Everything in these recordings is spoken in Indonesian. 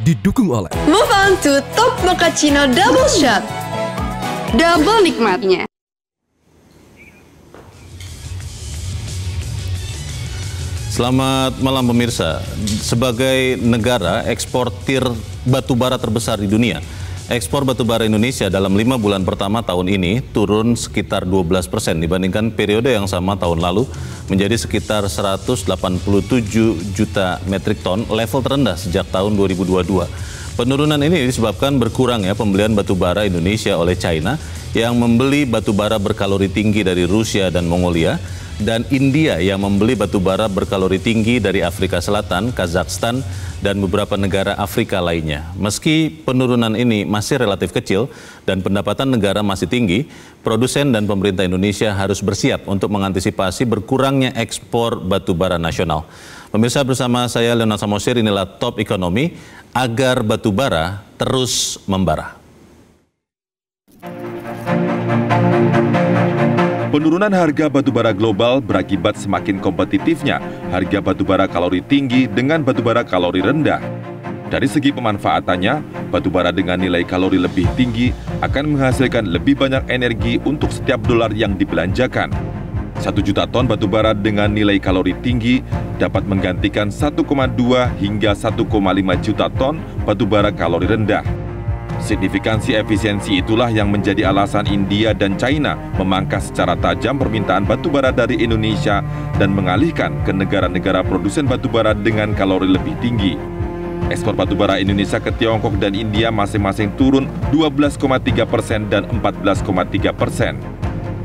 didukung oleh Move on to Top Mochaccino Double Shot. Double nikmatnya. Selamat malam pemirsa. Sebagai negara eksportir batubara terbesar di dunia, ekspor batubara Indonesia dalam 5 bulan pertama tahun ini turun sekitar 12% dibandingkan periode yang sama tahun lalu, menjadi sekitar 187 juta metrik ton, level terendah sejak tahun 2022. Penurunan ini disebabkan berkurangnya pembelian batubara Indonesia oleh China yang membeli batubara berkalori tinggi dari Rusia dan Mongolia, dan India yang membeli batubara berkalori tinggi dari Afrika Selatan, Kazakhstan, dan beberapa negara Afrika lainnya. Meski penurunan ini masih relatif kecil dan pendapatan negara masih tinggi, produsen dan pemerintah Indonesia harus bersiap untuk mengantisipasi berkurangnya ekspor batubara nasional. Pemirsa, bersama saya Leonard Samosir, inilah Top Ekonomi agar batubara terus membara. Penurunan harga batubara global berakibat semakin kompetitifnya harga batubara kalori tinggi dengan batubara kalori rendah. Dari segi pemanfaatannya, batubara dengan nilai kalori lebih tinggi akan menghasilkan lebih banyak energi untuk setiap dolar yang dibelanjakan. 1 juta ton batubara dengan nilai kalori tinggi dapat menggantikan 1,2 hingga 1,5 juta ton batubara kalori rendah. Signifikansi efisiensi itulah yang menjadi alasan India dan China memangkas secara tajam permintaan batubara dari Indonesia dan mengalihkan ke negara-negara produsen batubara dengan kalori lebih tinggi. Ekspor batubara Indonesia ke Tiongkok dan India masing-masing turun 12,3% dan 14,3%.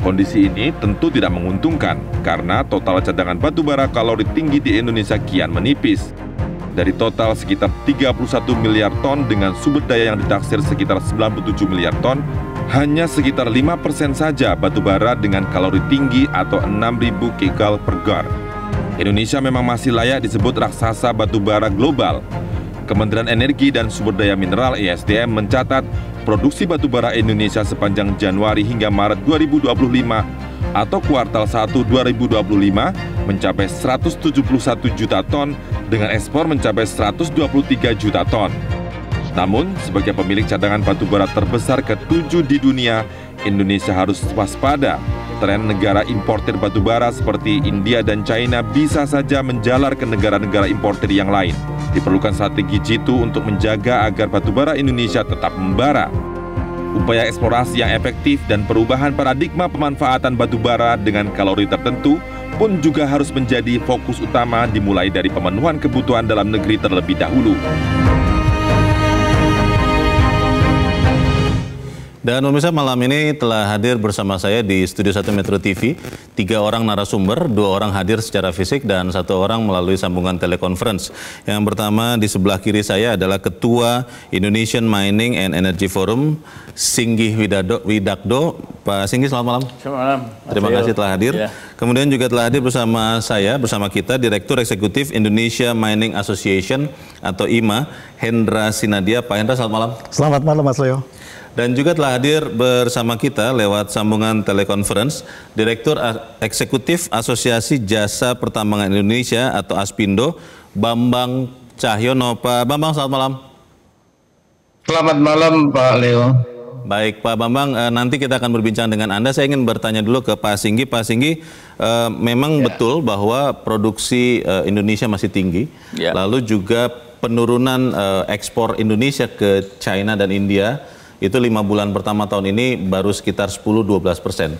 Kondisi ini tentu tidak menguntungkan karena total cadangan batubara kalori tinggi di Indonesia kian menipis. Dari total sekitar 31 miliar ton dengan sumber daya yang ditaksir sekitar 97 miliar ton, hanya sekitar 5% saja batubara dengan kalori tinggi atau 6.000 kcal per gar. Indonesia memang masih layak disebut raksasa batubara global. Kementerian Energi dan Sumber Daya Mineral (ESDM) mencatat produksi batubara Indonesia sepanjang Januari hingga Maret 2025 atau kuartal 1 2025 mencapai 171 juta ton dengan ekspor mencapai 123 juta ton. Namun, sebagai pemilik cadangan batubara terbesar ke-7 di dunia, Indonesia harus waspada. Tren negara importir batubara seperti India dan China bisa saja menjalar ke negara-negara importir yang lain. Diperlukan strategi jitu untuk menjaga agar batubara Indonesia tetap membara. Upaya eksplorasi yang efektif dan perubahan paradigma pemanfaatan batubara dengan kalori tertentu pun juga harus menjadi fokus utama, dimulai dari pemenuhan kebutuhan dalam negeri terlebih dahulu. Dan pemirsa, malam ini telah hadir bersama saya di Studio 1 Metro TV 3 orang narasumber, 2 orang hadir secara fisik dan 1 orang melalui sambungan telekonferensi. Yang pertama di sebelah kiri saya adalah Ketua Indonesian Mining and Energy Forum, Singgih Widakdo. Pak Singgih, selamat malam. Selamat malam. Terima kasih telah hadir. Ya. Kemudian juga telah hadir bersama kita Direktur Eksekutif Indonesia Mining Association atau IMA, Hendra Sinadia. Pak Hendra, selamat malam. Selamat malam, Mas Leo. Dan juga telah hadir bersama kita lewat sambungan telekonferensi Direktur Eksekutif Asosiasi Jasa Pertambangan Indonesia atau ASPINDO, Bambang Cahyono. Pak Bambang, selamat malam. Selamat malam, Pak Leo. Baik, Pak Bambang, nanti kita akan berbincang dengan Anda. Saya ingin bertanya dulu ke Pak Singgih. Pak Singgih, memang betul bahwa produksi Indonesia masih tinggi, lalu juga penurunan ekspor Indonesia ke China dan India itu 5 bulan pertama tahun ini baru sekitar 10-12%.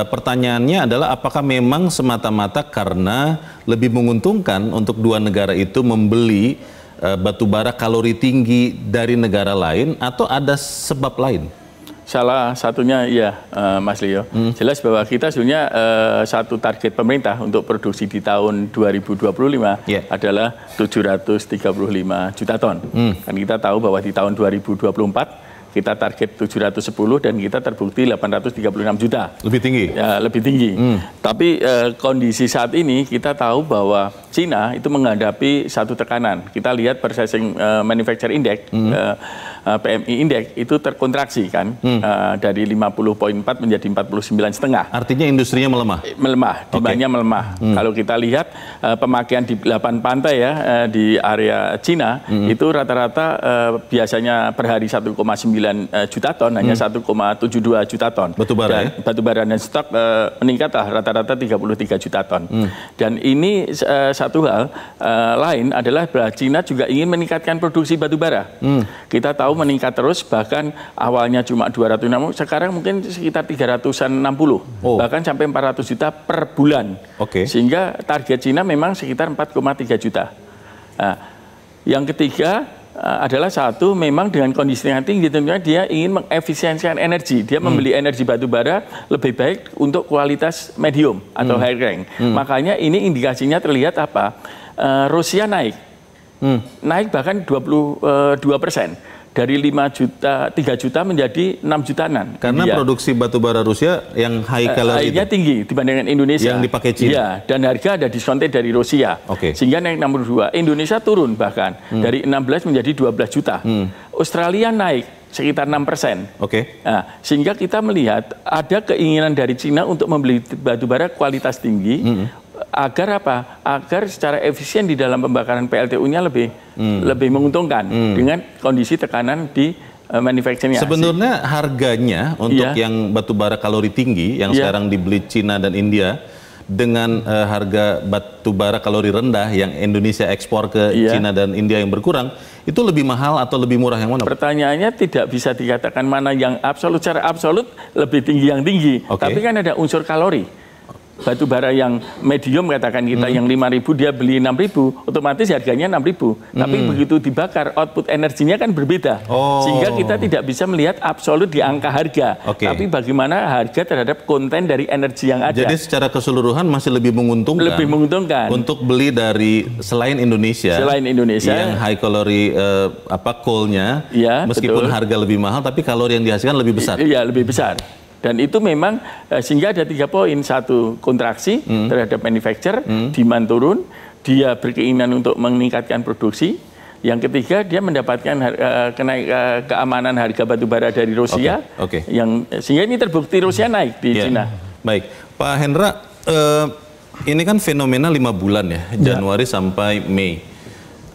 Pertanyaannya adalah apakah memang semata-mata karena lebih menguntungkan untuk 2 negara itu membeli batubara kalori tinggi dari negara lain atau ada sebab lain? Salah satunya ya, Mas Leo. Jelas bahwa kita sebenarnya satu target pemerintah untuk produksi di tahun 2025 adalah 735 juta ton. Kan kita tahu bahwa di tahun 2024 Kita target 710 dan kita terbukti 836 juta. Lebih tinggi? Ya, lebih tinggi. Tapi kondisi saat ini kita tahu bahwa Cina itu menghadapi satu tekanan. Kita lihat Purchasing Manufacture Index, PMI Index itu terkontraksi kan, dari 50,4 menjadi 49,5. Artinya industrinya melemah? Melemah, demandnya melemah. Kalau kita lihat pemakaian di 8 pantai ya, di area Cina, itu rata-rata biasanya per hari 1,9 juta ton, hanya 1,72 juta ton. Batubara ya? Batubara dan stok meningkat rata-rata 33 juta ton. Dan ini satu hal lain adalah bahwa Cina juga ingin meningkatkan produksi batubara. Kita tahu meningkat terus, bahkan awalnya cuma 260, sekarang mungkin sekitar 360, bahkan sampai 400 juta per bulan. Sehingga target Cina memang sekitar 4,3 juta. Nah, yang ketiga adalah satu, memang dengan kondisi yang tinggi tentunya dia ingin mengefisiensikan energi. Dia membeli energi batubara lebih baik untuk kualitas medium atau high rank. Makanya ini indikasinya terlihat apa? Rusia naik. Naik bahkan 22%. Dari 3 juta menjadi 6 jutaan. Karena produksi batubara Rusia yang high kalori itu tinggi dibandingkan Indonesia. Yang dipakai Cina. Ya, dan harga ada diskonted dari Rusia. Sehingga naik 62. Indonesia turun bahkan dari 16 menjadi 12 juta. Australia naik sekitar 6%. Nah, sehingga kita melihat ada keinginan dari Cina untuk membeli batubara kualitas tinggi. Agar apa? Agar secara efisien di dalam pembakaran PLTU-nya lebih menguntungkan dengan kondisi tekanan di manufacturing. Sebenarnya harganya untuk yang batubara kalori tinggi yang sekarang dibeli Cina dan India dengan harga batubara kalori rendah yang Indonesia ekspor ke Cina dan India yang berkurang, itu lebih mahal atau lebih murah yang mana? Pertanyaannya tidak bisa dikatakan mana yang absolut, secara absolut lebih tinggi yang tinggi. Tapi kan ada unsur kalori. Batubara yang medium katakan kita yang 5.000 dia beli 6.000, otomatis harganya 6.000. Tapi begitu dibakar output energinya kan berbeda. Sehingga kita tidak bisa melihat absolut di angka harga. Tapi bagaimana harga terhadap konten dari energi yang ada. Jadi secara keseluruhan masih lebih menguntungkan. Lebih menguntungkan. Untuk beli dari selain Indonesia. Yang high kalori coal-nya, meskipun harga lebih mahal tapi kalori yang dihasilkan lebih besar. Iya, lebih besar. Dan itu memang sehingga ada 3 poin. Satu, kontraksi terhadap manufacture, demand turun, dia berkeinginan untuk meningkatkan produksi. Yang ketiga, dia mendapatkan keamanan harga batubara dari Rusia, sehingga ini terbukti Rusia naik di Cina. Baik, Pak Hendra, ini kan fenomena 5 bulan ya, Januari sampai Mei.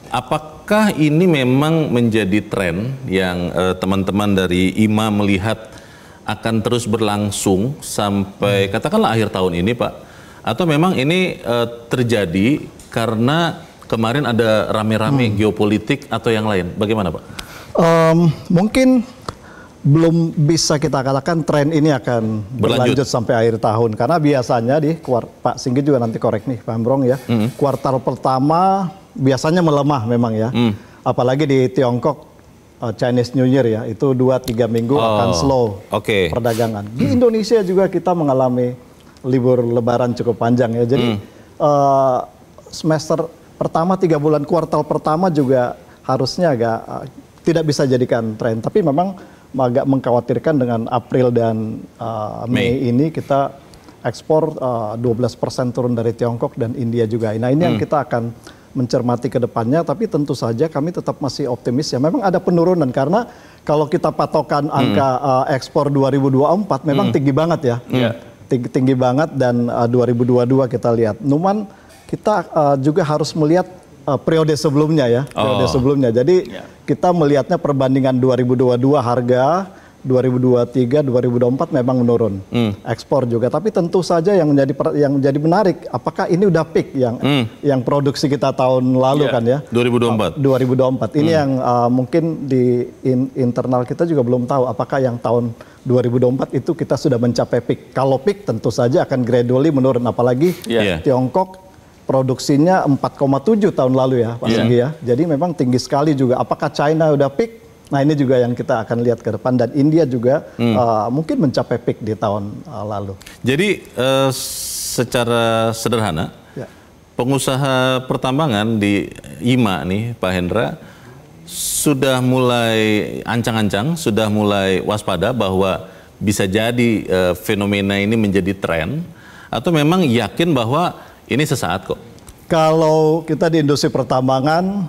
Apakah ini memang menjadi tren yang teman-teman dari IMA melihat akan terus berlangsung sampai katakanlah akhir tahun ini, Pak? Atau memang ini terjadi karena kemarin ada rame-rame geopolitik atau yang lain? Bagaimana, Pak? Mungkin belum bisa kita katakan tren ini akan berlanjut sampai akhir tahun. Karena biasanya Pak Singgih juga nanti korek nih, Pak Ambrong ya. Kuartal pertama biasanya melemah memang ya. Apalagi di Tiongkok, Chinese New Year ya, itu 2-3 minggu akan slow perdagangan. Di Indonesia juga kita mengalami libur lebaran cukup panjang ya. Jadi semester pertama 3 bulan kuartal pertama juga harusnya agak tidak bisa jadikan tren. Tapi memang agak mengkhawatirkan dengan April dan Mei ini kita ekspor 12% turun dari Tiongkok dan India juga. Nah ini yang kita akan mencermati ke depannya, tapi tentu saja kami tetap masih optimis ya. Memang ada penurunan karena kalau kita patokan angka ekspor 2024 memang tinggi banget ya. Tinggi banget dan 2022 kita lihat. Numan kita juga harus melihat periode sebelumnya ya. Periode sebelumnya. Jadi kita melihatnya perbandingan 2022 harga 2023, 2024 memang menurun, ekspor juga. Tapi tentu saja yang menjadi menarik, apakah ini udah peak yang produksi kita tahun lalu kan ya? 2024. 2024. Ini yang mungkin di internal kita juga belum tahu, apakah yang tahun 2024 itu kita sudah mencapai peak. Kalau peak tentu saja akan gradually menurun, apalagi Tiongkok produksinya 4,7 tahun lalu ya, Pak Singgi ya. Jadi memang tinggi sekali juga. Apakah China udah peak? Nah ini juga yang kita akan lihat ke depan, dan India juga mungkin mencapai peak di tahun lalu. Jadi secara sederhana, pengusaha pertambangan di IMA nih Pak Hendra sudah mulai ancang-ancang, sudah mulai waspada bahwa bisa jadi fenomena ini menjadi tren, atau memang yakin bahwa ini sesaat kok? Kalau kita di industri pertambangan,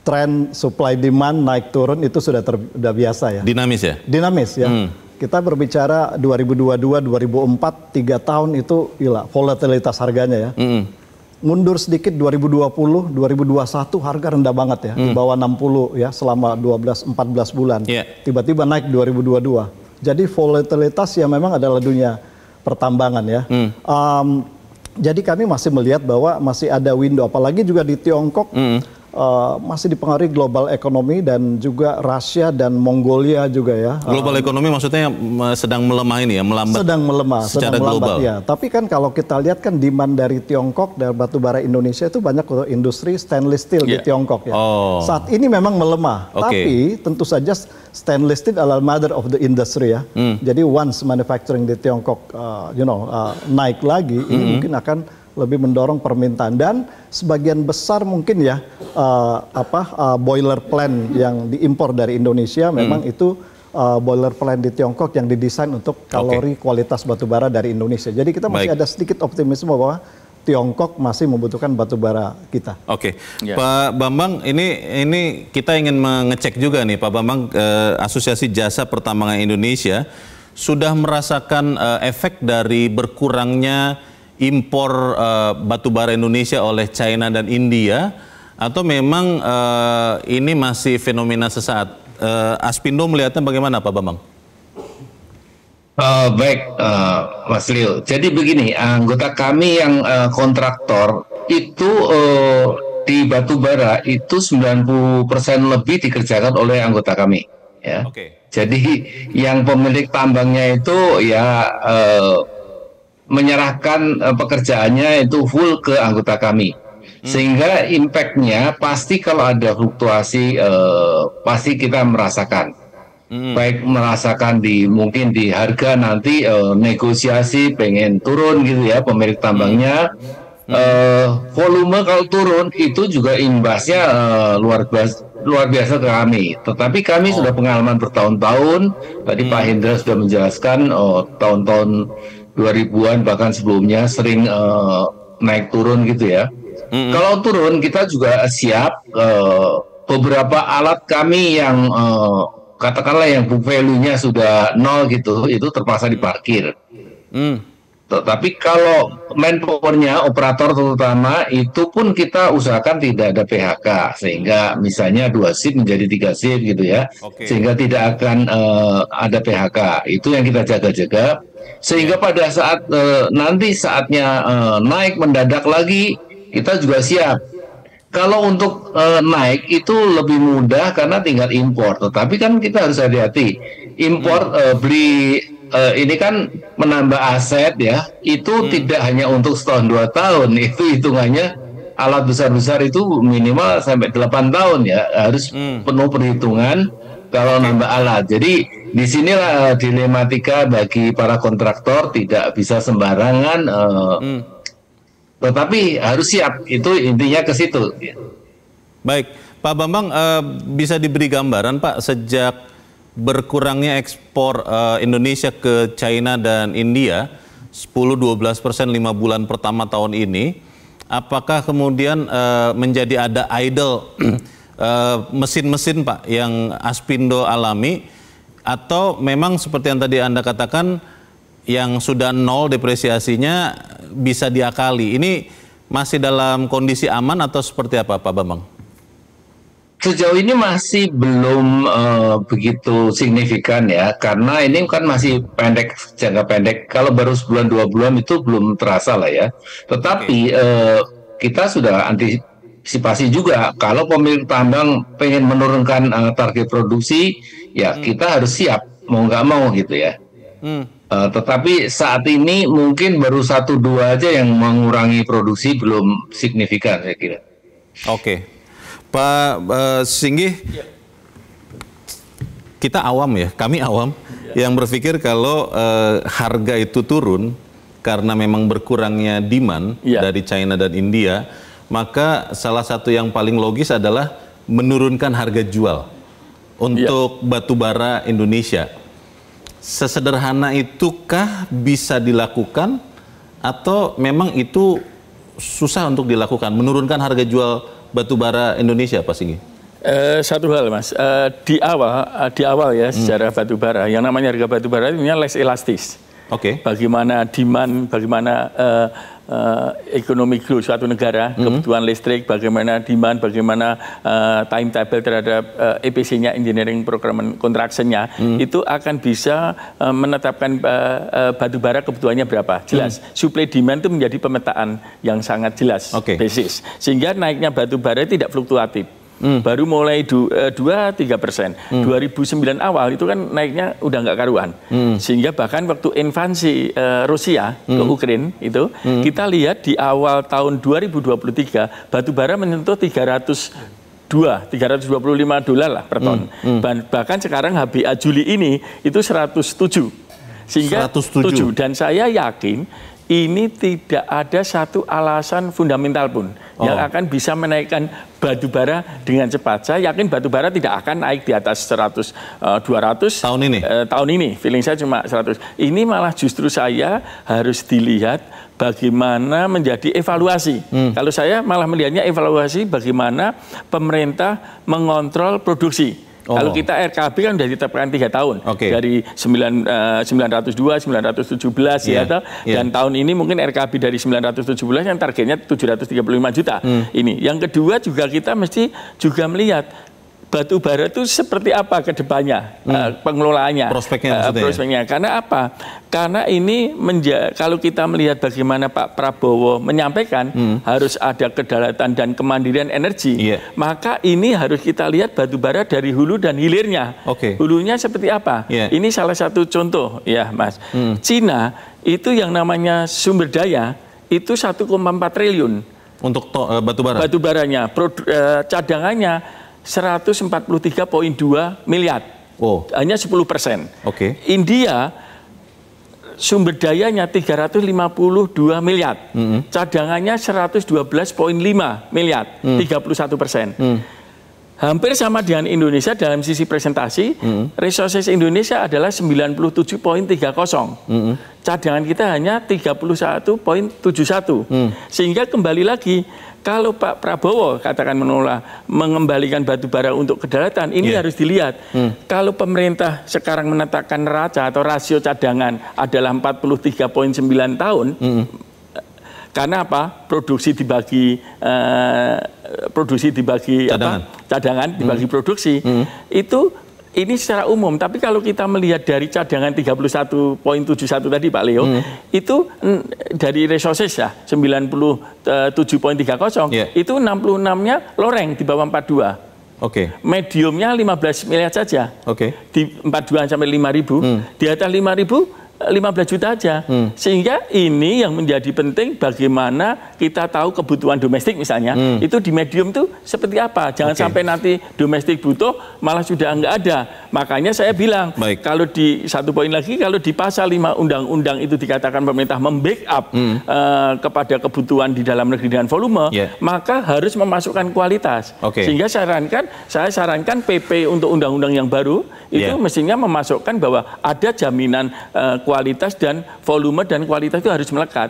tren supply demand naik turun itu sudah biasa ya. Dinamis ya? Dinamis ya. Kita berbicara 2022, 2004, 3 tahun itu gila, volatilitas harganya ya. Mundur sedikit 2020, 2021 harga rendah banget ya, di bawah 60 ya selama 12-14 bulan. Tiba-tiba naik 2022. Jadi volatilitas ya memang adalah dunia pertambangan ya. Jadi kami masih melihat bahwa masih ada window, apalagi juga di Tiongkok masih dipengaruhi global ekonomi dan juga Rusia dan Mongolia juga ya. Global ekonomi maksudnya sedang melemah ini ya, melambat. Sedang melemah secara global. Ya. Tapi kan kalau kita lihat kan demand dari Tiongkok dan batubara Indonesia itu banyak untuk industri stainless steel di Tiongkok ya. Saat ini memang melemah, tapi tentu saja stainless steel adalah mother of the industry ya. Jadi once manufacturing di Tiongkok naik lagi, ini mungkin akan lebih mendorong permintaan, dan sebagian besar mungkin ya boiler plant yang diimpor dari Indonesia memang itu boiler plant di Tiongkok yang didesain untuk kalori kualitas batubara dari Indonesia. Jadi kita masih ada sedikit optimisme bahwa Tiongkok masih membutuhkan batubara kita. Pak Bambang, ini kita ingin mengecek juga nih Pak Bambang, Asosiasi Jasa Pertambangan Indonesia sudah merasakan efek dari berkurangnya impor batubara Indonesia oleh China dan India, atau memang ini masih fenomena sesaat? Aspindo melihatnya bagaimana Pak Bambang? Baik, Mas Leo. Jadi begini, anggota kami yang kontraktor itu di batubara itu 90% lebih dikerjakan oleh anggota kami. Ya. Jadi yang pemilik tambangnya itu ya menyerahkan pekerjaannya itu full ke anggota kami, sehingga impact-nya pasti kalau ada fluktuasi pasti kita merasakan, baik merasakan mungkin di harga nanti negosiasi pengen turun gitu ya pemilik tambangnya, volume kalau turun itu juga imbasnya luar biasa ke kami. Tetapi kami sudah pengalaman bertahun-tahun. Tadi Pak Hendra sudah menjelaskan tahun-tahun 2000-an bahkan sebelumnya sering naik turun gitu ya. Kalau turun kita juga siap. Beberapa alat kami yang katakanlah yang book value-nya sudah 0 gitu, itu terpaksa diparkir. Tetapi kalau manpower-nya, operator terutama, itu pun kita usahakan tidak ada PHK, sehingga misalnya 2 shift menjadi 3 shift gitu ya, sehingga tidak akan ada PHK. Itu yang kita jaga-jaga, sehingga pada saat nanti saatnya naik mendadak lagi, kita juga siap. Kalau untuk naik itu lebih mudah karena tinggal impor, tetapi kan kita harus hati-hati. Impor beli ini kan menambah aset ya, itu tidak hanya untuk setahun 2 tahun, itu hitungannya alat besar-besar itu minimal sampai 8 tahun ya, harus penuh perhitungan kalau nambah alat. Jadi disinilah dilematika bagi para kontraktor, tidak bisa sembarangan, tetapi harus siap, itu intinya ke situ. Baik, Pak Bambang, bisa diberi gambaran Pak, sejak berkurangnya ekspor Indonesia ke China dan India 10-12% 5 bulan pertama tahun ini, apakah kemudian menjadi ada idle mesin-mesin Pak yang Aspindo alami, atau memang seperti yang tadi Anda katakan yang sudah 0 depresiasinya bisa diakali? Ini masih dalam kondisi aman atau seperti apa Pak Bambang? Sejauh ini masih belum begitu signifikan ya, karena ini kan masih pendek, jangka pendek. Kalau baru sebulan 2 bulan itu belum terasa lah ya. Tetapi kita sudah antisipasi juga, kalau pemilik tambang pengen menurunkan target produksi, ya kita harus siap, mau nggak mau gitu ya. Tetapi saat ini mungkin baru 1-2 aja yang mengurangi produksi, belum signifikan saya kira. Pak Singgih, kita awam ya, kami awam yang berpikir kalau harga itu turun karena memang berkurangnya demand dari China dan India, maka salah satu yang paling logis adalah menurunkan harga jual. untuk batu bara Indonesia. Sesederhana itukah bisa dilakukan atau memang itu susah untuk dilakukan, menurunkan harga jual batu bara Indonesia, Pak Singgi? Satu hal, Mas, di awal ya secara batu bara, yang namanya harga batu bara itu less elastis. Oke. Bagaimana demand, bagaimana ekonomi growth suatu negara, kebutuhan listrik, bagaimana demand, bagaimana timetable terhadap EPC-nya, engineering program construction-nya, itu akan bisa menetapkan batu bara kebutuhannya berapa. Jelas, supply demand itu menjadi pemetaan yang sangat jelas, basis. Sehingga naiknya batu bara tidak fluktuatif. Baru mulai 2-3%. 2009 awal itu kan naiknya udah nggak karuan. Sehingga bahkan waktu invasi Rusia ke Ukraina itu, kita lihat di awal tahun 2023 batu bara menyentuh 325 dolar lah per ton. Bahkan sekarang HBA Juli ini itu 107. Sehingga 107. Dan saya yakin ini tidak ada satu alasan fundamental pun yang akan bisa menaikkan batu bara dengan cepat. Saya yakin batu bara tidak akan naik di atas 100, 200 tahun ini. Tahun ini, feeling saya cuma 100. Ini malah justru saya harus dilihat bagaimana menjadi evaluasi. Kalau saya malah melihatnya evaluasi bagaimana pemerintah mengontrol produksi. Kalau kita RKB kan sudah ditetapkan 3 tahun. Dari 902, 917 ya. Dan tahun ini mungkin RKB dari 917 yang targetnya 735 juta. Ini. Yang kedua juga kita mesti juga melihat batu bara itu seperti apa ke depannya, pengelolaannya, prospeknya. Karena apa? Karena ini kalau kita melihat bagaimana Pak Prabowo menyampaikan harus ada kedaulatan dan kemandirian energi, maka ini harus kita lihat batu bara dari hulu dan hilirnya. Hulunya seperti apa? Ini salah satu contoh ya, Mas. Cina itu yang namanya sumber daya itu 1,4 triliun untuk batu bara. Batu baranya, cadangannya 143,2 miliar, hanya 10%. India sumber dayanya 352 miliar, cadangannya 112,5 miliar, 31%. Hampir sama dengan Indonesia dalam sisi presentasi, resources Indonesia adalah 97,30. Cadangan kita hanya 31,71. Sehingga kembali lagi, kalau Pak Prabowo katakan menolak mengembalikan batu bara untuk kedaulatan, ini harus dilihat. Kalau pemerintah sekarang menetapkan neraca atau rasio cadangan adalah 43,9 tahun, karena apa? Produksi dibagi cadangan dibagi produksi, itu ini secara umum. Tapi kalau kita melihat dari cadangan 31,71 tadi Pak Leo, itu dari resources ya 97,30, itu 66-nya loreng di bawah 42. Mediumnya 15 miliar saja. Di 42 sampai 5.000, di atas 5.000 15 juta aja. Sehingga ini yang menjadi penting, bagaimana kita tahu kebutuhan domestik misalnya, itu di medium itu seperti apa. Jangan sampai nanti domestik butuh malah sudah enggak ada. Makanya saya bilang, kalau di satu poin lagi, kalau di pasal 5 undang-undang itu dikatakan pemerintah membackup kepada kebutuhan di dalam negeri dengan volume, maka harus memasukkan kualitas. Sehingga saya sarankan PP untuk undang-undang yang baru itu mestinya memasukkan bahwa ada jaminan kualitas dan volume dan kualitas itu harus melekat.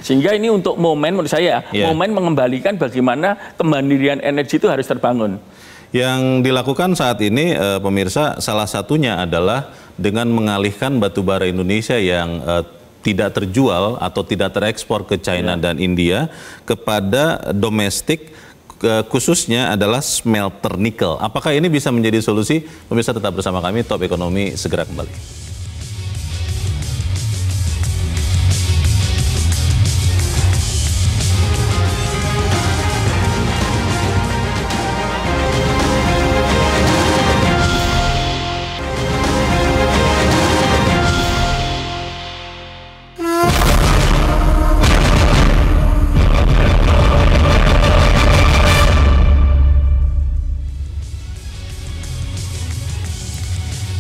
Sehingga ini untuk momen, menurut saya, momen mengembalikan bagaimana kemandirian energi itu harus terbangun. Yang dilakukan saat ini, pemirsa, salah satunya adalah dengan mengalihkan batu bara Indonesia yang tidak terjual atau tidak terekspor ke China dan India kepada domestik, khususnya adalah smelter nikel. Apakah ini bisa menjadi solusi? Pemirsa tetap bersama kami, Top Ekonomi segera kembali.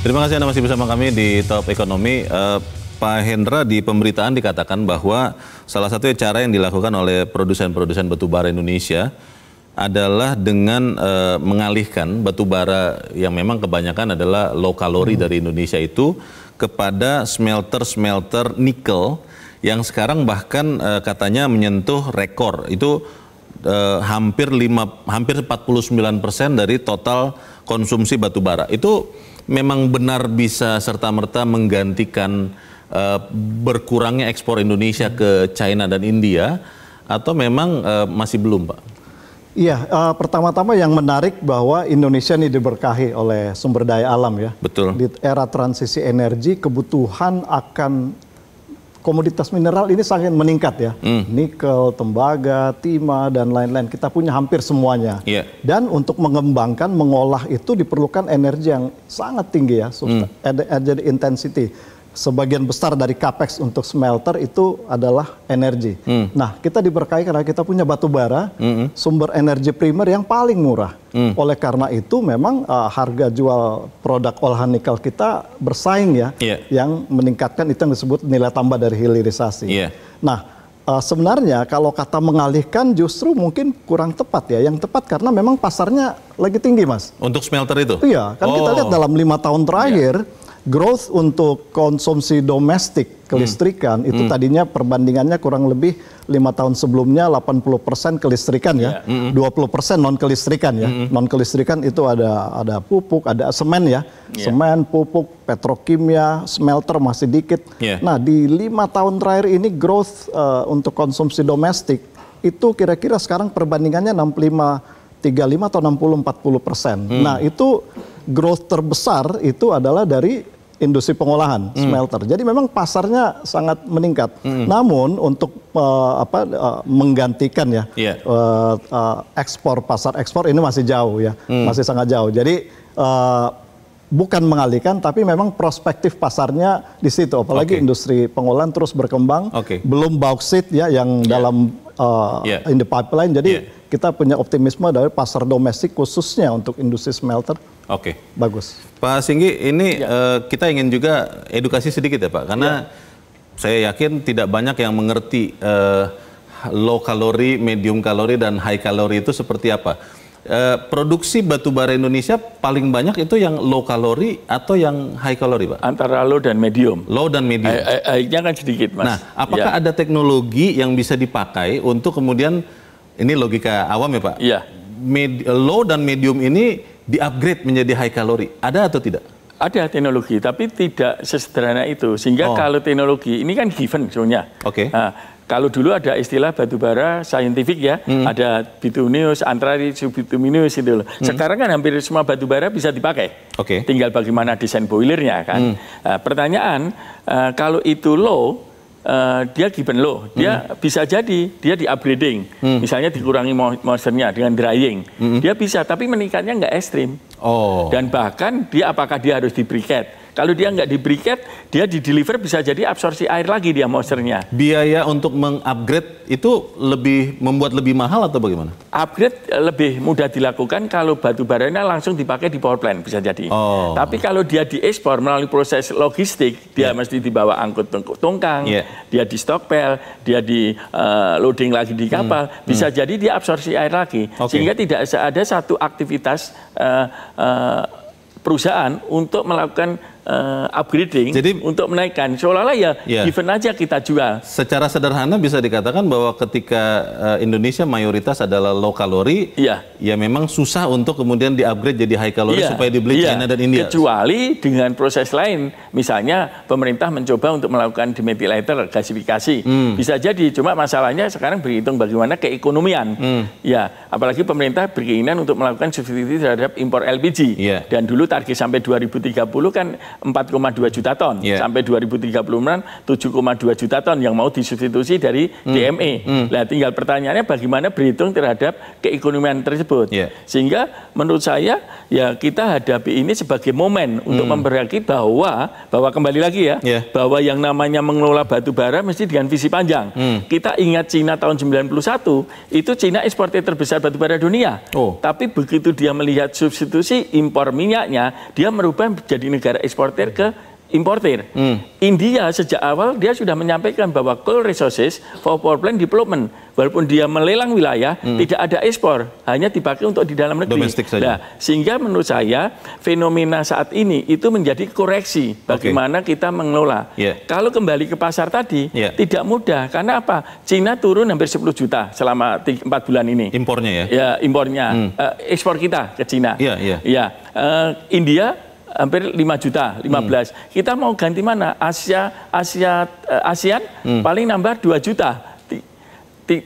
Terima kasih Anda masih bersama kami di Top Ekonomi. Pak Hendra, di pemberitaan dikatakan bahwa salah satu cara yang dilakukan oleh produsen-produsen batubara Indonesia adalah dengan mengalihkan batu bara yang memang kebanyakan adalah low kalori dari Indonesia itu kepada smelter-smelter nikel yang sekarang bahkan katanya menyentuh rekor. Itu hampir 49% dari total konsumsi batu bara. Itu memang benar bisa serta-merta menggantikan berkurangnya ekspor Indonesia ke China dan India, atau memang masih belum, Pak? Iya, pertama-tama yang menarik bahwa Indonesia ini diberkahi oleh sumber daya alam ya. Betul. Di era transisi energi, kebutuhan akan komoditas mineral ini sangat meningkat ya. Nikel, tembaga, timah, dan lain-lain. Kita punya hampir semuanya. Yeah. Dan untuk mengembangkan, mengolah itu diperlukan energi yang sangat tinggi ya. Energy intensity. Sebagian besar dari capex untuk smelter itu adalah energi. Nah, kita diberkahi karena kita punya batu bara, sumber energi primer yang paling murah. Oleh karena itu memang harga jual produk olahan nikel kita bersaing ya, yang meningkatkan itu yang disebut nilai tambah dari hilirisasi. Nah, sebenarnya kalau kata mengalihkan justru mungkin kurang tepat ya. Yang tepat karena memang pasarnya lagi tinggi, Mas. Untuk smelter itu? Iya, kan kita lihat dalam 5 tahun terakhir, growth untuk konsumsi domestik kelistrikan itu tadinya perbandingannya kurang lebih 5 tahun sebelumnya 80% kelistrikan ya, 20% non kelistrikan ya. Non kelistrikan itu ada pupuk, ada semen ya, semen, pupuk, petrokimia, smelter masih dikit. Nah di 5 tahun terakhir ini growth untuk konsumsi domestik itu kira-kira sekarang perbandingannya 35 atau 60-40%. Nah itu growth terbesar itu adalah dari industri pengolahan smelter. Jadi memang pasarnya sangat meningkat. Namun untuk menggantikan ya ekspor, pasar ekspor ini masih jauh ya, masih sangat jauh. Jadi bukan mengalihkan, tapi memang prospektif pasarnya di situ. Apalagi industri pengolahan terus berkembang. Belum bauksit ya yang dalam in the pipeline. Jadi kita punya optimisme dari pasar domestik khususnya untuk industri smelter. Bagus. Pak Singgi, ini kita ingin juga edukasi sedikit ya Pak, karena saya yakin tidak banyak yang mengerti low kalori, medium kalori, dan high kalori itu seperti apa. Produksi batubara Indonesia paling banyak itu yang low kalori atau yang high kalori, Pak? Antara low dan medium. Low dan medium. High-nya kan sedikit, Mas. Nah, apakah ada teknologi yang bisa dipakai untuk kemudian, ini logika awam ya Pak? Low dan medium ini di-upgrade menjadi high kalori. Ada atau tidak? Ada teknologi, tapi tidak sesederhana itu. Sehingga kalau teknologi, ini kan given sebenarnya. Nah, kalau dulu ada istilah batubara saintifik ya, ada bituminous, antraris, subbituminous itu loh. Sekarang kan hampir semua batubara bisa dipakai. Tinggal bagaimana desain boilernya kan. Pertanyaan, kalau itu low, dia given low, dia bisa jadi dia di upgrading, misalnya dikurangi moisture-nya dengan drying, dia bisa, tapi meningkatnya nggak ekstrim. Dan bahkan dia apakah dia harus di briquette? Kalau dia nggak di briquette, dia di deliver bisa jadi absorpsi air lagi dia moisture-nya. Biaya untuk mengupgrade itu membuat lebih mahal atau bagaimana? Upgrade lebih mudah dilakukan kalau batu baranya langsung dipakai di power plant bisa jadi. Tapi kalau dia diekspor melalui proses logistik, dia mesti dibawa angkut tungkang, dia di stockpile, dia di loading lagi di kapal, bisa jadi dia absorpsi air lagi. Sehingga tidak ada satu aktivitas perusahaan untuk melakukan upgrading, jadi untuk menaikkan, seolah-olah ya given aja kita jual. Secara sederhana bisa dikatakan bahwa ketika Indonesia mayoritas adalah low kalori, ya memang susah untuk kemudian di-upgrade jadi high kalori supaya dibeli China dan India. Kecuali dengan proses lain, misalnya pemerintah mencoba untuk melakukan demethylator, gasifikasi, bisa jadi. Cuma masalahnya sekarang berhitung bagaimana keekonomian. Apalagi pemerintah berkeinginan untuk melakukan subsidi terhadap impor LPG. Dan dulu target sampai 2030 kan 4,2 juta ton, sampai 2036 7,2 juta ton yang mau disubstitusi dari DME. Nah, tinggal pertanyaannya bagaimana berhitung terhadap keekonomian tersebut. Sehingga menurut saya ya kita hadapi ini sebagai momen untuk memperhatikan bahwa kembali lagi ya, bahwa yang namanya mengelola batu bara mesti dengan visi panjang. Kita ingat Cina tahun 91, itu Cina eksportir terbesar batu bara dunia. Tapi begitu dia melihat substitusi impor minyaknya, dia merubah menjadi negara eksportir ke importer. India sejak awal dia sudah menyampaikan bahwa coal resources for power plant development, walaupun dia melelang wilayah, tidak ada ekspor, hanya dipakai untuk di dalam negeri. Domestik saja. Nah, sehingga menurut saya fenomena saat ini itu menjadi koreksi bagaimana kita mengelola. Kalau kembali ke pasar tadi, tidak mudah. Karena apa? Cina turun hampir 10 juta selama 4 bulan ini. Impornya ya? Ya, impornya. Ekspor kita ke Cina. India hampir 5 juta, 15. Kita mau ganti mana? ASEAN paling nambah 2 juta.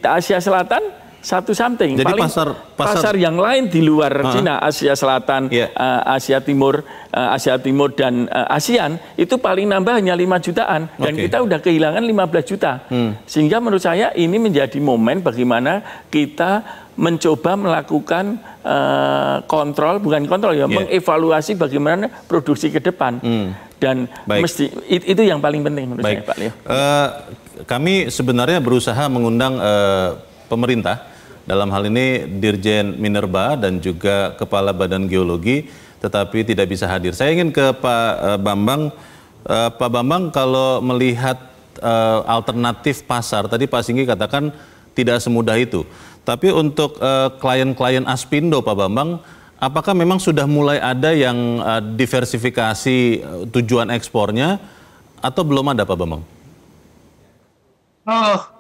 Asia Selatan 1 something. Jadi paling pasar yang lain di luar Cina, Asia Selatan, Asia Timur dan ASEAN itu paling nambah hanya 5 jutaan dan kita udah kehilangan 15 juta. Sehingga menurut saya ini menjadi momen bagaimana kita mencoba melakukan mengevaluasi bagaimana produksi ke depan. Dan mesti itu yang paling penting menurut saya, Pak Leo. Kami sebenarnya berusaha mengundang pemerintah, dalam hal ini Dirjen Minerba dan juga Kepala Badan Geologi, tetapi tidak bisa hadir. Saya ingin ke Pak Bambang. Pak Bambang, kalau melihat alternatif pasar, tadi Pak Singgi katakan tidak semudah itu. Tapi untuk klien-klien Aspindo, Pak Bambang, apakah memang sudah mulai ada yang diversifikasi tujuan ekspornya atau belum ada, Pak Bambang?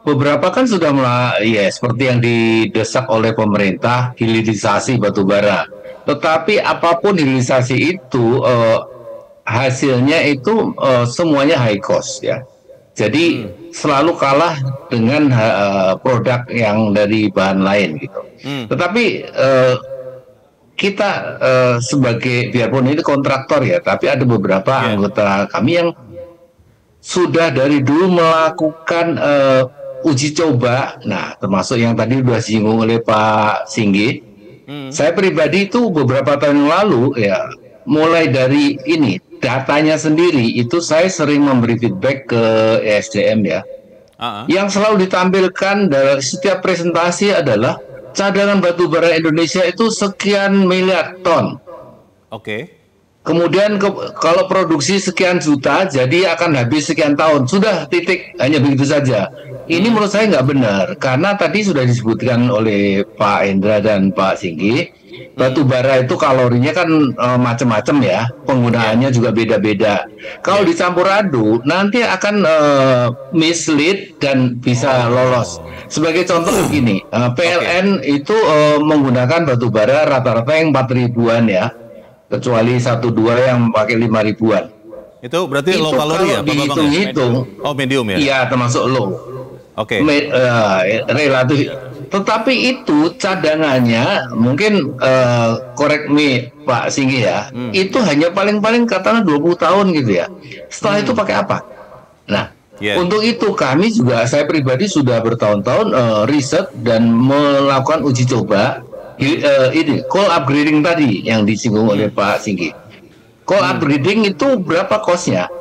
Beberapa kan sudah mulai, ya seperti yang didesak oleh pemerintah, hilirisasi batubara. Tetapi apapun hilirisasi itu, hasilnya itu semuanya high cost ya. Jadi selalu kalah dengan produk yang dari bahan lain gitu. Tetapi kita sebagai, biarpun ini kontraktor ya, tapi ada beberapa anggota kami yang sudah dari dulu melakukan uji coba. Nah, termasuk yang tadi sudah disinggung oleh Pak Singgi. Saya pribadi itu beberapa tahun yang lalu ya, mulai dari ini datanya sendiri itu saya sering memberi feedback ke ESDM ya. Yang selalu ditampilkan dalam setiap presentasi adalah cadangan batubara Indonesia itu sekian miliar ton. Kemudian kalau produksi sekian juta, jadi akan habis sekian tahun. Sudah, titik, hanya begitu saja. Ini menurut saya nggak benar, karena tadi sudah disebutkan oleh Pak Indra dan Pak Singgi, batu bara itu kalorinya kan macam-macam ya, penggunaannya juga beda-beda. Kalau dicampur aduk, nanti akan mislead dan bisa lolos. Sebagai contoh begini, PLN itu menggunakan batu bara rata-rata yang 4 ribuan ya, kecuali 1-2 yang pakai 5 ribuan. Itu berarti low kalori ya, Pak Bambang? Dihitung-hitung. Oh, medium ya? Iya, termasuk low. Relatif. Tetapi itu cadangannya mungkin correct me Pak Singgi ya, itu hanya paling-paling katakanlah 20 tahun gitu ya. Setelah itu pakai apa? Nah, untuk itu kami juga, saya pribadi sudah bertahun-tahun riset dan melakukan uji coba ini coal upgrading tadi yang disinggung oleh Pak Singgi. Coal upgrading itu berapa costnya?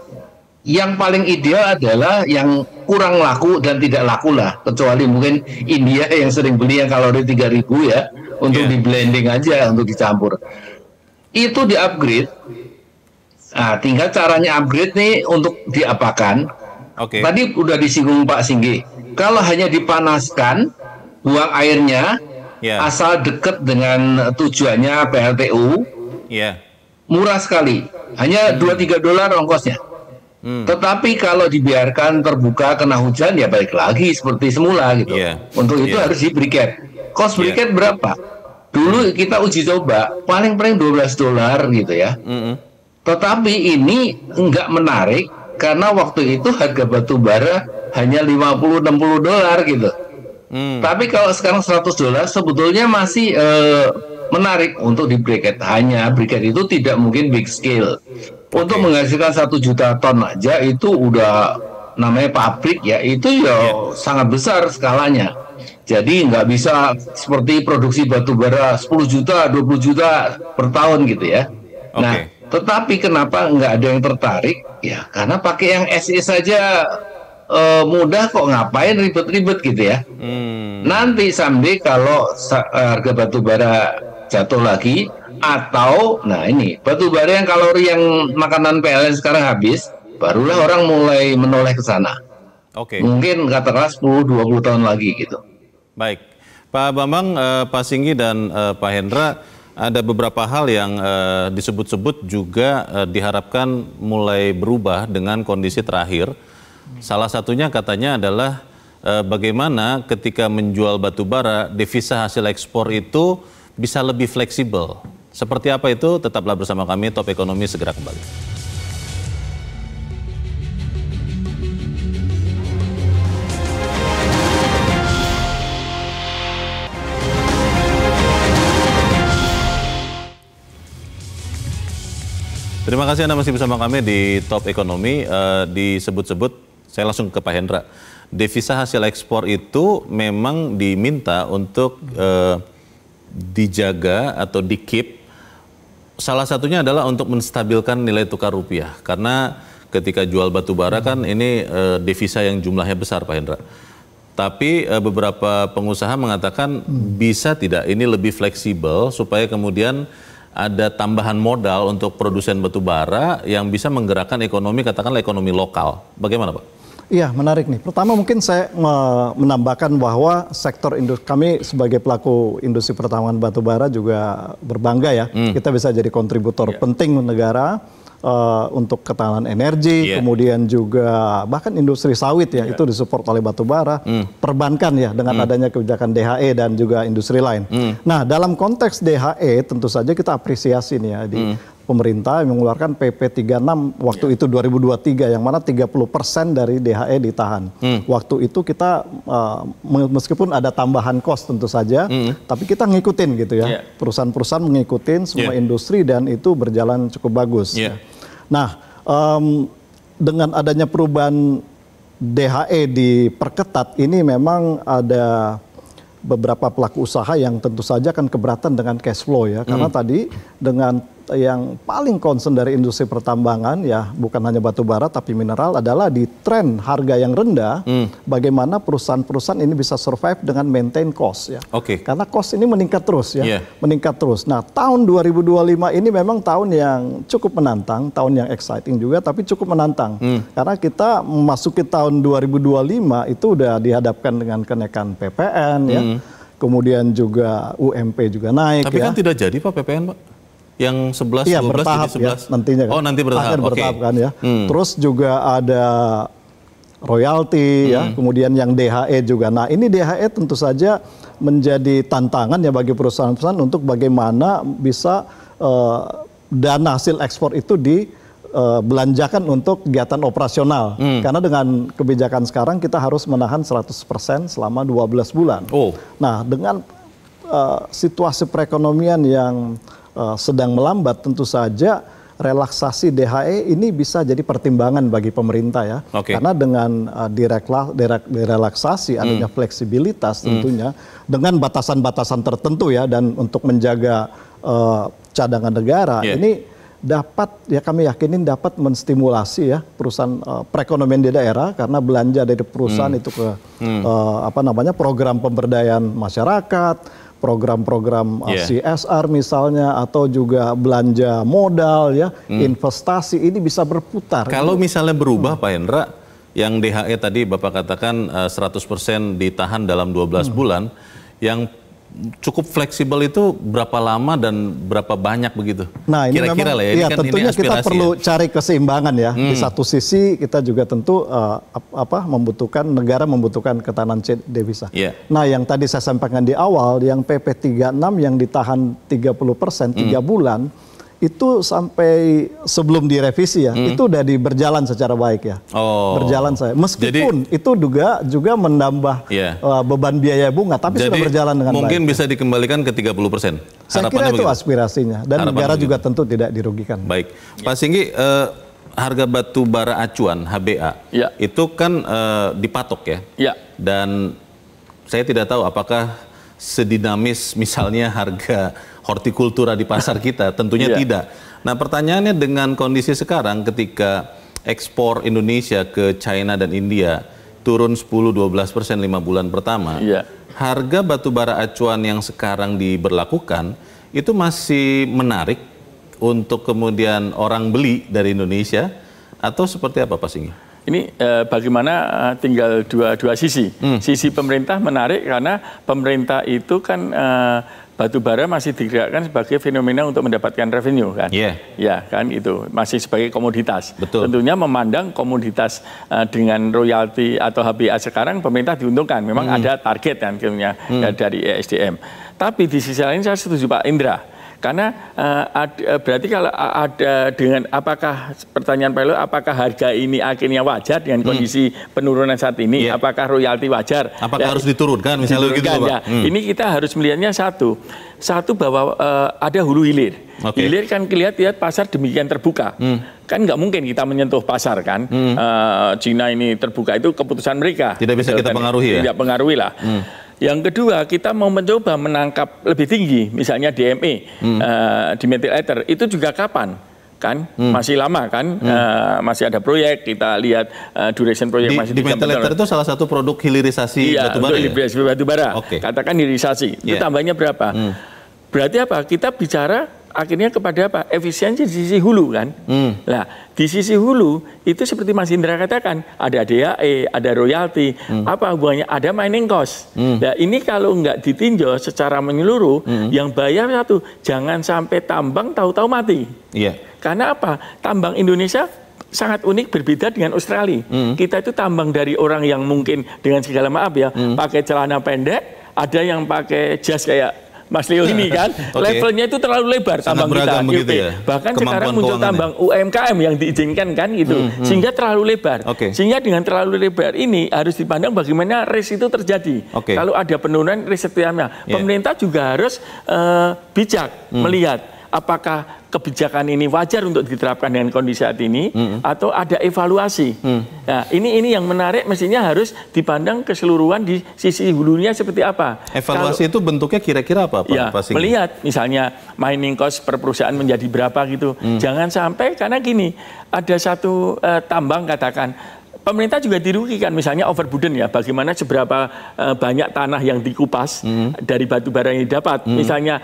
Yang paling ideal adalah yang kurang laku dan tidak laku lah, kecuali mungkin India yang sering beli yang kalori 3.000 ya, untuk di blending aja, untuk dicampur. Itu di upgrade. Nah, tinggal caranya upgrade nih untuk diapakan. Tadi udah disinggung Pak Singgi. Kalau hanya dipanaskan, buang airnya, asal deket dengan tujuannya PLTU, murah sekali. Hanya $2-3 ongkosnya. Tetapi kalau dibiarkan terbuka kena hujan ya balik lagi seperti semula gitu. Untuk itu harus di briquette. Cost briquette berapa? Dulu kita uji coba paling-paling $12 gitu ya. Tetapi ini enggak menarik karena waktu itu harga batu bara hanya $50-60 gitu. Tapi kalau sekarang $100 sebetulnya masih menarik untuk di briquette. Hanya briquette itu tidak mungkin big scale. Untuk menghasilkan 1 juta ton aja itu udah namanya pabrik ya, itu ya sangat besar skalanya. Jadi nggak bisa seperti produksi batu bara 10 juta, 20 juta per tahun gitu ya. Nah, tetapi kenapa nggak ada yang tertarik? Ya karena pakai yang SE saja mudah kok, ngapain ribet-ribet gitu ya. Nanti someday kalau harga batu bara jatuh lagi, atau nah ini batu bara yang kalori yang makanan PLN sekarang habis, barulah orang mulai menoleh ke sana. Oke. Mungkin katakanlah 10-20 tahun lagi gitu. Baik, Pak Bambang, Pak Singgi dan Pak Hendra, ada beberapa hal yang disebut-sebut juga diharapkan mulai berubah dengan kondisi terakhir. Salah satunya katanya adalah bagaimana ketika menjual batu bara, devisa hasil ekspor itu bisa lebih fleksibel. Seperti apa itu? Tetaplah bersama kami, Top Ekonomi segera kembali. Terima kasih Anda masih bersama kami di Top Ekonomi. Disebut-sebut, saya langsung ke Pak Hendra. Devisa hasil ekspor itu memang diminta untuk dijaga atau di-keep. Salah satunya adalah untuk menstabilkan nilai tukar rupiah. Karena ketika jual batu bara kan ini devisa yang jumlahnya besar, Pak Hendra. Tapi beberapa pengusaha mengatakan bisa tidak ini lebih fleksibel supaya kemudian ada tambahan modal untuk produsen batu bara yang bisa menggerakkan ekonomi, katakanlah ekonomi lokal. Bagaimana Pak? Iya, menarik nih. Pertama mungkin saya menambahkan bahwa sektor industri, kami sebagai pelaku industri pertambangan batu bara juga berbangga ya. Kita bisa jadi kontributor penting negara untuk ketahanan energi, kemudian juga bahkan industri sawit ya, itu disupport oleh batu bara, perbankan ya dengan adanya kebijakan DHE dan juga industri lain. Nah, dalam konteks DHE tentu saja kita apresiasi nih ya di pemerintah yang mengeluarkan PP 36 waktu itu 2023 yang mana 30% dari DHE ditahan. Waktu itu kita meskipun ada tambahan cost tentu saja, tapi kita ngikutin gitu ya. Perusahaan-perusahaan ngikutin semua industri dan itu berjalan cukup bagus. Nah, dengan adanya perubahan DHE diperketat ini memang ada beberapa pelaku usaha yang tentu saja akan keberatan dengan cash flow ya, karena tadi dengan yang paling concern dari industri pertambangan ya bukan hanya batu bara tapi mineral adalah di tren harga yang rendah, bagaimana perusahaan-perusahaan ini bisa survive dengan maintain cost ya. Karena cost ini meningkat terus ya, meningkat terus. Nah, tahun 2025 ini memang tahun yang cukup menantang, tahun yang exciting juga tapi cukup menantang. Karena kita memasuki tahun 2025 itu udah dihadapkan dengan kenaikan PPN ya. Kemudian juga UMP juga naik. Tapi kan tidak jadi Pak PPN Pak? Yang 11, 12 bertahap jadi 11? Ya, nantinya kan. Oh nanti bertahap, bertahap kan ya. Terus juga ada royalti ya, kemudian yang DHE juga. Nah ini DHE tentu saja menjadi tantangan ya bagi perusahaan-perusahaan untuk bagaimana bisa dana hasil ekspor itu dibelanjakan untuk kegiatan operasional. Karena dengan kebijakan sekarang kita harus menahan 100% selama 12 bulan. Nah dengan situasi perekonomian yang sedang melambat, tentu saja relaksasi DHE ini bisa jadi pertimbangan bagi pemerintah ya. Karena dengan direlaksasi adanya fleksibilitas tentunya dengan batasan-batasan tertentu ya dan untuk menjaga cadangan negara ini dapat ya kami yakinin dapat menstimulasi ya perusahaan perekonomian di daerah karena belanja dari perusahaan itu ke program pemberdayaan masyarakat, program-program CSR misalnya atau juga belanja modal ya, investasi ini bisa berputar. Kalau misalnya berubah Pak Hendra, yang DHE tadi Bapak katakan 100% ditahan dalam 12 bulan, yang cukup fleksibel itu berapa lama dan berapa banyak begitu? Nah ini kira-kira lah ya, ini kan tentunya ini kita perlu cari keseimbangan ya. Di satu sisi kita juga tentu negara membutuhkan ketahanan devisa. Nah yang tadi saya sampaikan di awal, yang PP 36 yang ditahan 30% 3 bulan, itu sampai sebelum direvisi ya, itu udah berjalan secara baik ya. Berjalan saya. Meskipun jadi, itu juga menambah beban biaya bunga, tapi sudah berjalan dengan mungkin baik. Bisa dikembalikan ke 30%. Saya kira itu aspirasinya dan negara juga tentu tidak dirugikan. Baik. Pak Singgi, harga batu bara acuan HBA itu kan dipatok ya. Dan saya tidak tahu apakah sedinamis misalnya harga hortikultura di pasar kita, tentunya tidak. Nah pertanyaannya dengan kondisi sekarang ketika ekspor Indonesia ke China dan India turun 10-12% 5 bulan pertama, harga batu bara acuan yang sekarang diberlakukan itu masih menarik untuk kemudian orang beli dari Indonesia Atau seperti apa Pak Singgi? Ini bagaimana tinggal dua sisi. Sisi pemerintah menarik karena pemerintah itu kan batu bara masih digerakkan sebagai fenomena untuk mendapatkan revenue kan. Ya kan itu masih sebagai komoditas. Betul. Tentunya memandang komoditas dengan royalti atau HBA sekarang pemerintah diuntungkan. Memang ada target kan dari ESDM. Tapi di sisi lain saya setuju Pak Indra. Karena berarti kalau ada dengan apakah pertanyaan Pak Elo, apakah harga ini akhirnya wajar dengan kondisi penurunan saat ini? Apakah royalti wajar? Apakah harus diturunkan misalnya gitu Pak? Ini kita harus melihatnya satu bahwa ada hulu hilir. Hilir kan lihat pasar demikian terbuka. Kan nggak mungkin kita menyentuh pasar kan. Cina ini terbuka itu keputusan mereka. Tidak bisa kita pengaruhi ya? Tidak pengaruhi lah. Yang kedua, kita mau mencoba menangkap lebih tinggi, misalnya DME, dimethyl ether, itu juga kapan? Kan masih lama kan, masih ada proyek, kita lihat duration proyek masih 3 tahun. Dimethyl ether itu salah satu produk hilirisasi batubara ya? Batubara. Katakan hilirisasi, itu tambahnya berapa? Berarti apa? Kita bicara akhirnya kepada apa? Efisiensi di sisi hulu kan. Nah, di sisi hulu itu seperti Mas Indra katakan, ada DAE, ada royalti, apa hubungannya? Ada mining cost. Nah, ini kalau nggak ditinjau secara menyeluruh, yang bayar satu, jangan sampai tambang tahu-tahu mati. Karena apa? Tambang Indonesia sangat unik, berbeda dengan Australia. Kita itu tambang dari orang yang mungkin dengan segala maaf ya, pakai celana pendek, ada yang pakai jas kayak Mas Leo ini kan, levelnya itu terlalu lebar tambang kita. Ya? Bahkan sekarang muncul tambang UMKM yang diizinkan kan gitu, sehingga terlalu lebar. Sehingga dengan terlalu lebar ini harus dipandang bagaimana risk itu terjadi. Kalau ada penurunan risk setiapnya, pemerintah juga harus bijak melihat apakah kebijakan ini wajar untuk diterapkan dengan kondisi saat ini atau ada evaluasi. Nah, ini yang menarik mestinya harus dipandang keseluruhan di sisi hulunya seperti apa. Evaluasi itu bentuknya kira-kira apa Pak? Ya, melihat misalnya mining cost per perusahaan menjadi berapa gitu. Jangan sampai karena gini, ada satu tambang katakan pemerintah juga dirugikan, misalnya overburden ya, bagaimana seberapa banyak tanah yang dikupas dari batu bara yang didapat. Misalnya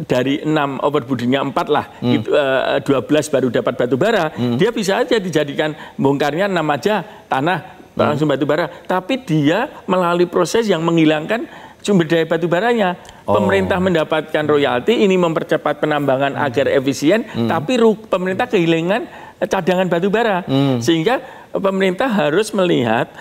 dari 6 overburdennya 4 lah, 12 baru dapat batu bara, dia bisa aja dijadikan bongkarnya 6 aja tanah langsung batu bara. Tapi dia melalui proses yang menghilangkan sumber daya batu baranya. Pemerintah mendapatkan royalti, ini mempercepat penambangan agar efisien, tapi pemerintah kehilangan cadangan batu bara. Sehingga pemerintah harus melihat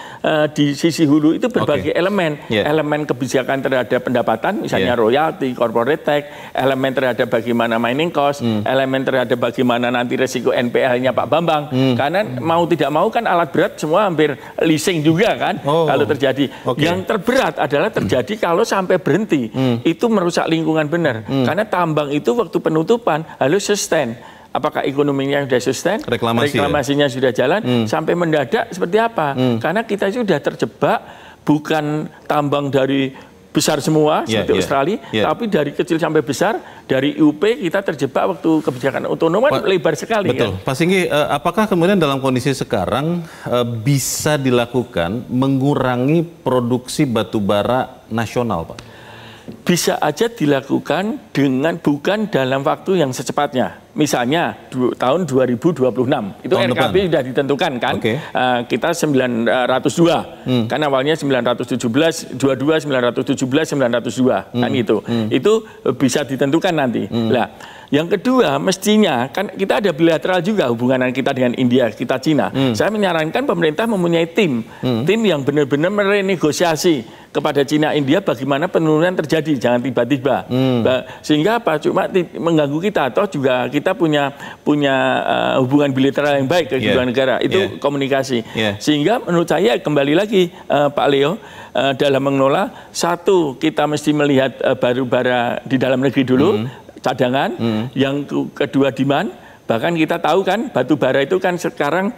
di sisi hulu itu berbagai elemen. Elemen kebijakan terhadap pendapatan, misalnya royalti, corporate tax, elemen terhadap bagaimana mining cost, elemen terhadap bagaimana nanti resiko NPL-nya Pak Bambang. Karena mau tidak mau kan alat berat semua hampir leasing juga kan kalau terjadi. Yang terberat adalah terjadi kalau sampai berhenti. Itu merusak lingkungan benar. Karena tambang itu waktu penutupan harus sustain. Apakah ekonominya sudah sustain, reklamasinya sudah jalan, sampai mendadak seperti apa? Karena kita sudah terjebak bukan tambang dari besar semua seperti Australia, tapi dari kecil sampai besar, dari UP kita terjebak waktu kebijakan otonom lebar sekali. Betul. Pak Singgi, apakah kemudian dalam kondisi sekarang bisa dilakukan mengurangi produksi batu bara nasional, Pak? Bisa aja dilakukan dengan bukan dalam waktu yang secepatnya. Misalnya tahun 2026 itu tahun RKB depan sudah ditentukan kan. Kita 902 kan awalnya 917, 22, 917, 902 kan itu. Itu bisa ditentukan nanti. Nah, yang kedua mestinya kan kita ada bilateral juga hubungan kita dengan India, kita Cina. Saya menyarankan pemerintah mempunyai tim yang benar-benar merenegosiasi kepada Cina India bagaimana penurunan terjadi, jangan tiba-tiba. Sehingga apa? Cuma mengganggu kita atau juga kita punya hubungan bilateral yang baik ke kedua negara. Itu komunikasi. Sehingga menurut saya kembali lagi Pak Leo dalam mengelola, satu kita mesti melihat batu bara di dalam negeri dulu, cadangan, yang kedua demand. Bahkan kita tahu kan batu bara itu kan sekarang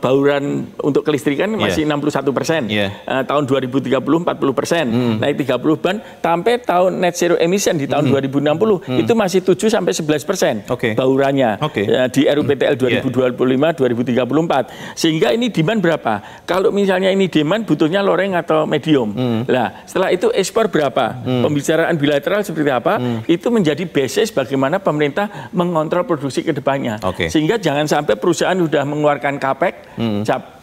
bauran untuk kelistrikan masih 61%. Tahun 2030 40%. Naik 30 ban sampai tahun net zero emission di tahun 2060 itu masih 7-11% baurannya di RUPTL 2025-2034. Sehingga ini demand berapa? Kalau misalnya ini demand butuhnya loreng atau medium. Nah, setelah itu ekspor berapa? Pembicaraan bilateral seperti apa? Itu menjadi basis bagaimana pemerintah mengontrol produksi ke depan. upahnya. Sehingga jangan sampai perusahaan sudah mengeluarkan capex,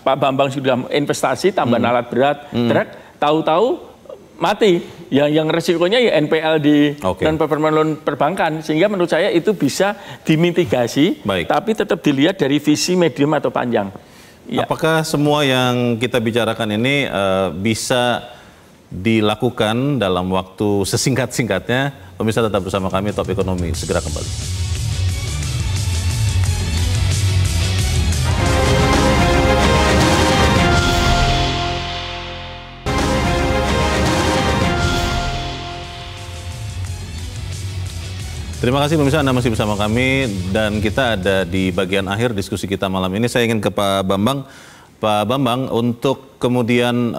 Pak Bambang sudah investasi, tambahan alat berat, truk, tahu-tahu mati. Yang resikonya ya NPL di non-performing loan perbankan. Sehingga menurut saya itu bisa dimitigasi, tapi tetap dilihat dari visi medium atau panjang. Ya. Apakah semua yang kita bicarakan ini bisa dilakukan dalam waktu sesingkat-singkatnya? Pemirsa tetap bersama kami, Top Ekonomi segera kembali. Terima kasih pemirsa, Anda masih bersama kami dan kita ada di bagian akhir diskusi kita malam ini. Saya ingin ke Pak Bambang. Pak Bambang, untuk kemudian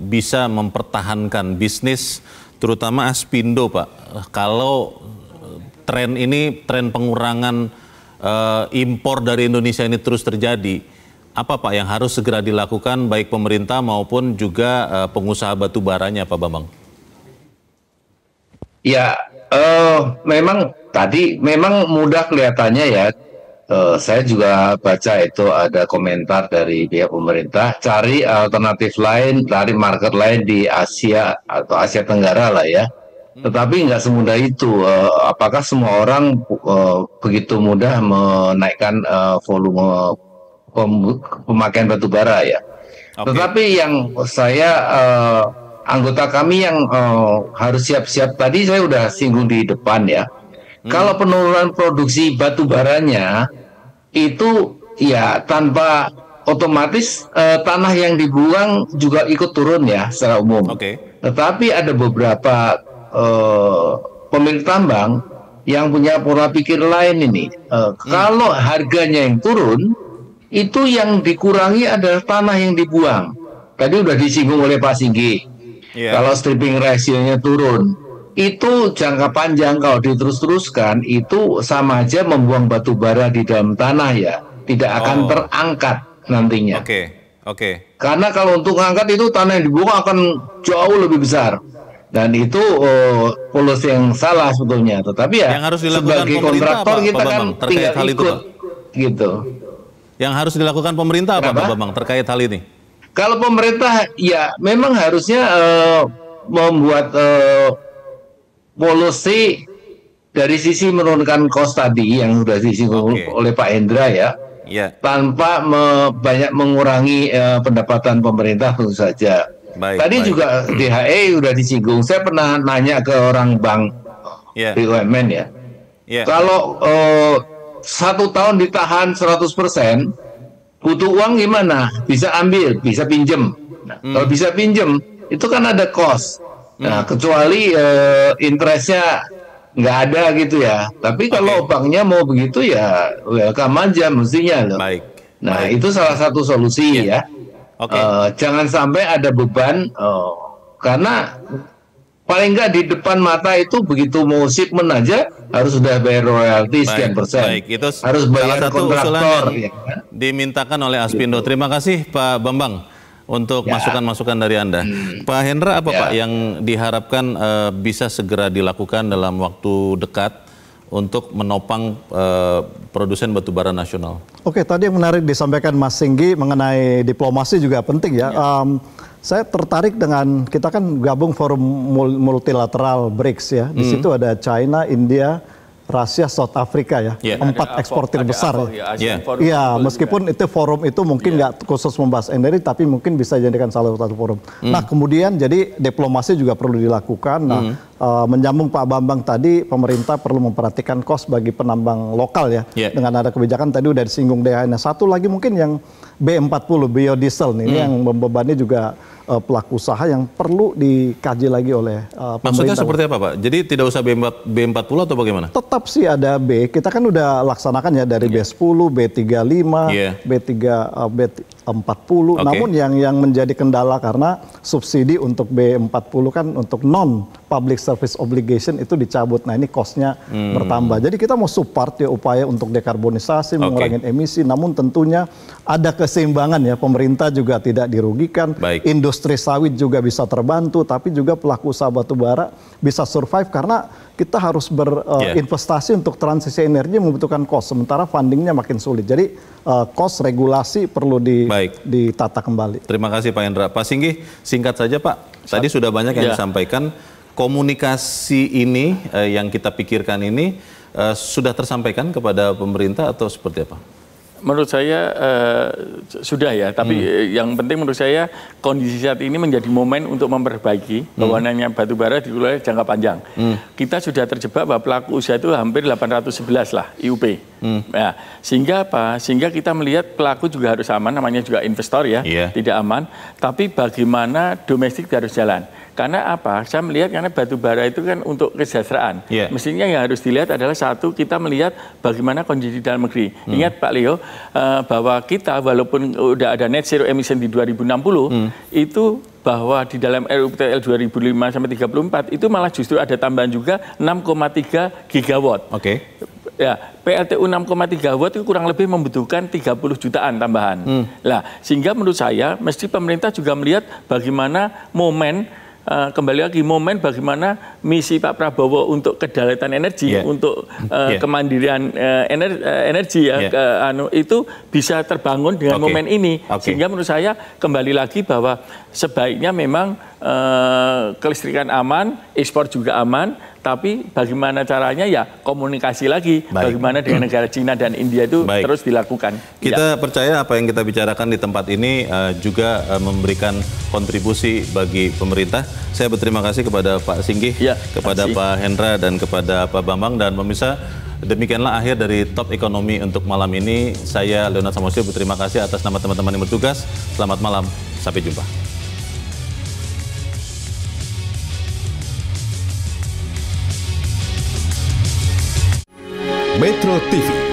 bisa mempertahankan bisnis, terutama Aspindo, Pak. Kalau tren pengurangan impor dari Indonesia ini terus terjadi, apa Pak yang harus segera dilakukan baik pemerintah maupun juga pengusaha batu baranya, Pak Bambang? Ya, memang tadi memang mudah kelihatannya ya. Saya juga baca itu ada komentar dari pihak pemerintah, cari alternatif lain, cari market lain di Asia atau Asia Tenggara lah ya. Tetapi nggak semudah itu. Apakah semua orang begitu mudah menaikkan volume pemakaian batu bara ya? Tetapi yang saya anggota kami yang harus siap-siap, tadi saya udah singgung di depan ya. Kalau penurunan produksi batu baranya itu ya tanpa otomatis tanah yang dibuang juga ikut turun ya secara umum. Tetapi ada beberapa pemilik tambang yang punya pola pikir lain ini. Kalau harganya yang turun, itu yang dikurangi adalah tanah yang dibuang. Tadi udah disinggung oleh Pak Singgi. Kalau stripping ratio-nya turun, itu jangka panjang kalau diterus-teruskan itu sama aja membuang batu bara di dalam tanah ya, tidak akan terangkat nantinya. Karena kalau untuk angkat itu tanah yang dibuang akan jauh lebih besar dan itu polusi yang salah sebetulnya. Tetapi ya yang harus sebagai kontraktor kita kan tinggal ikut gitu. Yang harus dilakukan pemerintah apa Pak Bambang terkait hal ini? Kalau pemerintah ya memang harusnya membuat polusi dari sisi menurunkan cost tadi yang sudah disinggung oleh Pak Hendra ya, tanpa banyak mengurangi pendapatan pemerintah tentu saja. Tadi juga DHE sudah disinggung. Saya pernah nanya ke orang bank BUMN ya, kalau 1 tahun ditahan 100%, butuh uang gimana? Bisa ambil, bisa pinjem. Nah, kalau bisa pinjem, itu kan ada cost. Nah, kecuali interestnya nggak ada gitu ya. Tapi kalau banknya mau begitu ya welcome aja mestinya loh. Nah, itu salah satu solusi ya. Jangan sampai ada beban karena paling nggak di depan mata itu begitu mau shipment aja harus sudah bayar royalti sekian persen. Itu harus bayar kontraktor. Ya, dimintakan oleh Aspindo. Terima kasih Pak Bambang untuk masukan-masukan dari Anda. Pak Hendra, apa Pak yang diharapkan bisa segera dilakukan dalam waktu dekat untuk menopang produsen batubara nasional? Oke, tadi yang menarik disampaikan Mas Singgi mengenai diplomasi juga penting ya. Saya tertarik dengan, kita kan gabung forum multilateral BRICS ya. Di situ ada China, India, Rusia, South Africa ya, 4 eksportir besar ya. Iya, meskipun itu forum itu mungkin nggak khusus membahas energi, tapi mungkin bisa dijadikan salah satu forum. Nah, kemudian jadi diplomasi juga perlu dilakukan. Nah, menyambung Pak Bambang tadi, pemerintah perlu memperhatikan kos bagi penambang lokal ya. Dengan ada kebijakan tadi udah disinggung DHN. Satu lagi mungkin yang B40 biodiesel nih, ini yang membebani juga pelaku usaha yang perlu dikaji lagi oleh pemerintah. Maksudnya seperti apa Pak? Jadi tidak usah B40 atau bagaimana? Tetap sih ada B, kita kan udah laksanakan ya dari B10, B35, B40, namun yang menjadi kendala karena subsidi untuk B40 kan untuk non public service obligation itu dicabut. Nah ini cost-nya bertambah. Jadi kita mau support ya upaya untuk dekarbonisasi, mengurangi emisi, namun tentunya ada keseimbangan ya. Pemerintah juga tidak dirugikan, industri sawit juga bisa terbantu, tapi juga pelaku usaha batubara bisa survive karena kita harus berinvestasi untuk transisi energi membutuhkan cost, sementara fundingnya makin sulit. Jadi cost regulasi perlu ditata kembali. Terima kasih Pak Hendra. Pak Singgih, singkat saja Pak. Tadi sudah banyak yang disampaikan. Komunikasi ini yang kita pikirkan ini sudah tersampaikan kepada pemerintah atau seperti apa? Menurut saya sudah ya, tapi yang penting menurut saya kondisi saat ini menjadi momen untuk memperbaiki permohonannya batubara di wilayah jangka panjang. Kita sudah terjebak bahwa pelaku usaha itu hampir 811 lah IUP. Nah, sehingga apa? Sehingga kita melihat pelaku juga harus aman, namanya juga investor ya, tidak aman. Tapi bagaimana domestik harus jalan? Karena apa? Saya melihat karena batubara itu kan untuk kesejahteraan. Mestinya yang harus dilihat adalah satu, kita melihat bagaimana kondisi dalam negeri. Ingat Pak Leo, bahwa kita walaupun udah ada net zero emission di 2060, itu bahwa di dalam RUPTL 2005 sampai 34 itu malah justru ada tambahan juga 6,3 gigawatt. Ya, PLTU 6,3 watt itu kurang lebih membutuhkan 30 jutaan tambahan. Lah, sehingga menurut saya mesti pemerintah juga melihat bagaimana momen kembali lagi momen bagaimana misi Pak Prabowo untuk kedaulatan energi, untuk kemandirian energi ya, itu bisa terbangun dengan momen ini. Sehingga menurut saya kembali lagi bahwa sebaiknya memang kelistrikan aman, ekspor juga aman, tapi bagaimana caranya ya komunikasi lagi, bagaimana dengan negara Cina dan India itu terus dilakukan. Kita percaya apa yang kita bicarakan di tempat ini juga memberikan kontribusi bagi pemerintah. Saya berterima kasih kepada Pak Singgih, kepada Pak Hendra, dan kepada Pak Bambang. Dan pemirsa, demikianlah akhir dari Top Ekonomi untuk malam ini. Saya Leonard Samosir berterima kasih atas nama teman-teman yang bertugas. Selamat malam, sampai jumpa. Metro TV